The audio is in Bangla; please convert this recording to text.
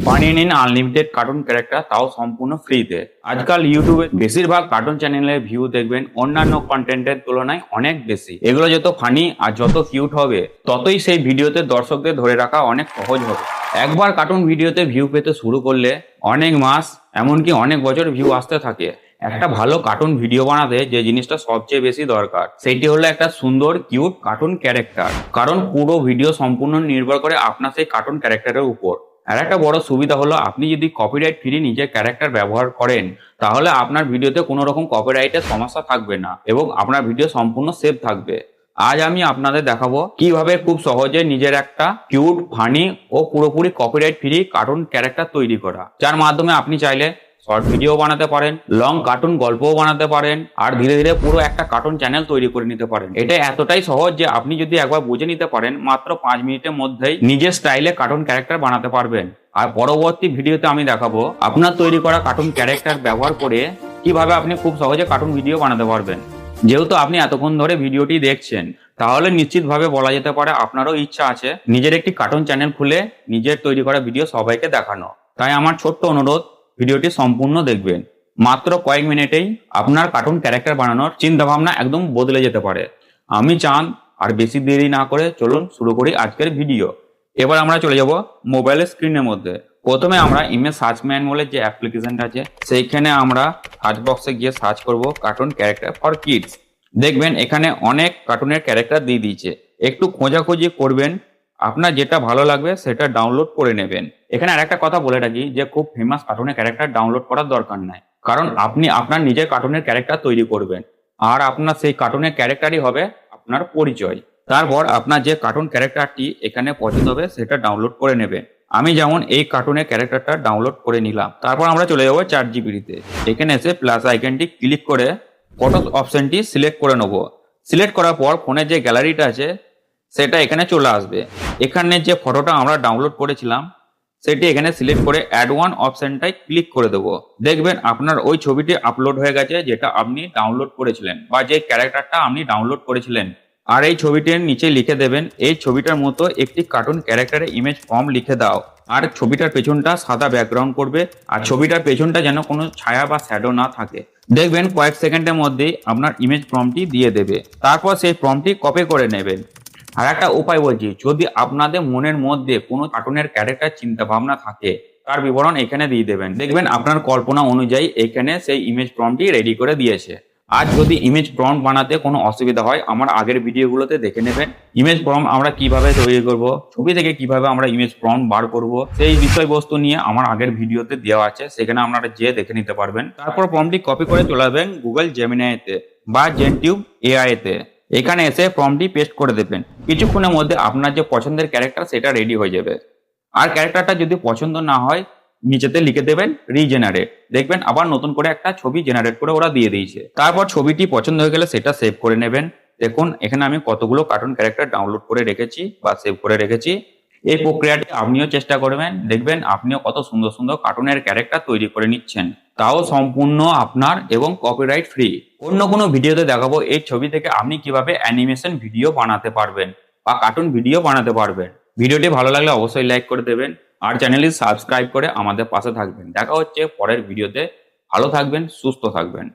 বানিয়ে নিন আনলিমিটেড কার্টুন ক্যারেক্টার, তাও সম্পূর্ণ ফ্রিতে। আজকাল ইউটিউবে বেশিরভাগ কার্টুন চ্যানেলের ভিউ দেখবেন অন্যান্য কন্টেন্টের তুলনায় অনেক বেশি। এগুলো যত ফানি আর যত কিউট হবে ততই সেই ভিডিওতে দর্শকদের ধরে রাখা অনেক সহজ হবে। একবার কার্টুন ভিডিওতে ভিউ পেতে শুরু করলে অনেক মাস এমনকি অনেক বছর ভিউ আসতে থাকে। একটা ভালো কার্টুন ভিডিও বানাতে যে জিনিসটা সবচেয়ে বেশি দরকার সেটি হলো একটা সুন্দর কিউট কার্টুন ক্যারেক্টার। কারণ পুরো ভিডিও সম্পূর্ণ নির্ভর করে আপনার সেই কার্টুন ক্যারেক্টারের উপর। আর একটা বড় সুবিধা হলো আপনি যদি কপিরাইট ফ্রি নিজের ক্যারেক্টার ব্যবহার করেন তাহলে আপনার ভিডিওতে কোনো রকম কপিরাইটের সমস্যা থাকবে না এবং আপনার ভিডিও সম্পূর্ণ সেভ থাকবে। আজ আমি আপনাদের দেখাবো কিভাবে খুব সহজে নিজের একটা কিউট, ফানি ও পুরোপুরি কপিরাইট ফ্রি কার্টুন ক্যারেক্টার তৈরি করা, যার মাধ্যমে আপনি চাইলে শর্ট ভিডিও বানাতে পারেন, লং কার্টুন গল্পও বানাতে পারেন, আর ধীরে ধীরে পুরো একটা কার্টুন চ্যানেল তৈরি করে নিতে পারেন। এটা এতটাই সহজ যে আপনি যদি একবার বুঝে নিতে পারেন মাত্র 5 মিনিটের মধ্যেই নিজের স্টাইলে কার্টুন ক্যারেক্টার বানাতে পারবেন। আর পরবর্তী ভিডিওতে আমি দেখাবো আপনার তৈরি করা কার্টুন ক্যারেক্টার ব্যবহার করে কিভাবে আপনি খুব সহজে কার্টুন ভিডিও বানাতে পারবেন। যেহেতু আপনি এতক্ষণ ধরে ভিডিওটি দেখছেন তাহলে নিশ্চিতভাবে বলা যেতে পারে আপনারও ইচ্ছা আছে নিজের একটি কার্টুন চ্যানেল খুলে নিজের তৈরি করা ভিডিও সবাইকে দেখানো। তাই আমার ছোট্ট অনুরোধ, ভিডিওটি সম্পূর্ণ দেখবেন। মাত্র কয়েক মিনিটেই আপনার কার্টুন ক্যারেক্টার বানানোর চিন্তা ভাবনা একদম বদলে যেতে পারে। আমি চান আর বেশি দেরি না করে চলুন শুরু করি আজকের ভিডিও। এবার আমরা চলে যাব মোবাইলের স্ক্রিনের মধ্যে। প্রথমে আমরা ইমেজ সার্চ ম্যানুয়ালের যে অ্যাপ্লিকেশনটা আছে সেইখানে আমরা সার্চ বক্সে গিয়ে সার্চ করব কার্টুন ক্যারেক্টার ফর কিডস। দেখবেন এখানে অনেক কার্টুনের ক্যারেক্টার দিয়ে দিয়েছে। একটু খোঁজাখুঁজি করবেন, আপনার যেটা ভালো লাগবে সেটা ডাউনলোড করে নেবেন। এখানে আরেকটা কথা বলে রাখি যে খুব ফেমাস কার্টুনের ক্যারেক্টার ডাউনলোড করার দরকার নাই, কারণ আপনি আপনার নিজের কার্টুনের ক্যারেক্টার তৈরি করবেন আর আপনার সেই কার্টুনের ক্যারেক্টারই হবে আপনার পরিচয়। তারপর আপনার যে কার্টুন ক্যারেক্টারটি এখানে পছন্দ হবে সেটা ডাউনলোড করে নেবেন। আমি যেমন এই কার্টুনের ক্যারেক্টারটা ডাউনলোড করে নিলাম। তারপর আমরা চলে যাবো চ্যাট জিপিটিতে। এখানে এসে প্লাস আইকনটি ক্লিক করে ফটোস অপশনটি সিলেক্ট করে নেবো। সিলেক্ট করার পর ফোনের যে গ্যালারিটা আছে সেটা এখানে চলে আসবে। এখানে যে ফটোটা আমরা ডাউনলোড করেছিলাম সেটি এখানে সিলেক্ট করে অ্যাড ওয়ান অপশনটাই ক্লিক করে দেবো। দেখবেন আপনার ওই ছবিটি আপলোড হয়ে গেছে যেটা আপনি ডাউনলোড করেছিলেন বা যে ক্যারেক্টারটা আপনি ডাউনলোড করেছিলেন। আর এই ছবিটির নিচে লিখে দেবেন এই ছবিটার মতো একটি কার্টুন ক্যারেক্টারের ইমেজ ফর্ম লিখে দাও। আর ছবিটার পেছনটা সাদা ব্যাকগ্রাউন্ড করবে আর ছবিটার পেছনটা যেন কোনো ছায়া বা শ্যাডো না থাকে। দেখবেন কয়েক সেকেন্ডের মধ্যেই আপনার ইমেজ ফর্মটি দিয়ে দেবে। তারপর সেই ফর্মটি কপি করে নেবেন। আর একটা উপায় বলছি, যদি আপনাদের মনের মধ্যে কোনো কার্টুনের ক্যারেক্টার চিন্তা ভাবনা থাকে তার বিবরণ এখানে দিয়ে দেবেন। দেখবেন আপনার কল্পনা অনুযায়ী এখানে সেই ইমেজ প্রম্পটটি রেডি করে দিয়েছে। আর যদি ইমেজ প্রম্পট বানাতে কোনো অসুবিধা হয় আমার আগের ভিডিওগুলোতে দেখে নেবেন ইমেজ প্রম্পট আমরা কিভাবে তৈরি করব, ছবি থেকে কিভাবে আমরা ইমেজ প্রম্পট বার করব, সেই বিষয়বস্তু নিয়ে আমার আগের ভিডিওতে দেওয়া আছে, সেখানে আপনারা যেয়ে দেখে নিতে পারবেন। তারপর প্রম্পটটি কপি করে চলে যাবেন গুগল জেমিনাইতে বা জেনটিউব এআই তে। এখানে এসে ফর্মটি পেস্ট করে দেবেন। কিছুক্ষণের মধ্যে আপনার যে পছন্দের ক্যারেক্টার সেটা রেডি হয়ে যাবে। আর ক্যারেক্টারটা যদি পছন্দ না হয় নিচেতে লিখে দেবেন রিজেনারেট। দেখবেন আবার নতুন করে একটা ছবি জেনারেট করে ওরা দিয়ে দিয়েছে। তারপর ছবিটি পছন্দ হয়ে গেলে সেটা সেভ করে নেবেন। দেখুন এখানে আমি কতগুলো কার্টুন ক্যারেক্টার ডাউনলোড করে রেখেছি বা সেভ করে রেখেছি। এই প্রক্রিয়াটি আপনিও চেষ্টা করবেন, দেখবেন আপনিও কত সুন্দর সুন্দর কার্টুনের ক্যারেক্টার তৈরি করে নিচ্ছেন, তাও সম্পূর্ণ আপনার এবং কপিরাইট ফ্রি। অন্য কোনো ভিডিওতে দেখাবো এই ছবি থেকে আপনি কিভাবে অ্যানিমেশন ভিডিও বানাতে পারবেন বা কার্টুন ভিডিও বানাতে পারবেন। ভিডিওটি ভালো লাগলে অবশ্যই লাইক করে দেবেন আর চ্যানেলটি সাবস্ক্রাইব করে আমাদের পাশে থাকবেন। দেখা হচ্ছে পরের ভিডিওতে। ভালো থাকবেন, সুস্থ থাকবেন।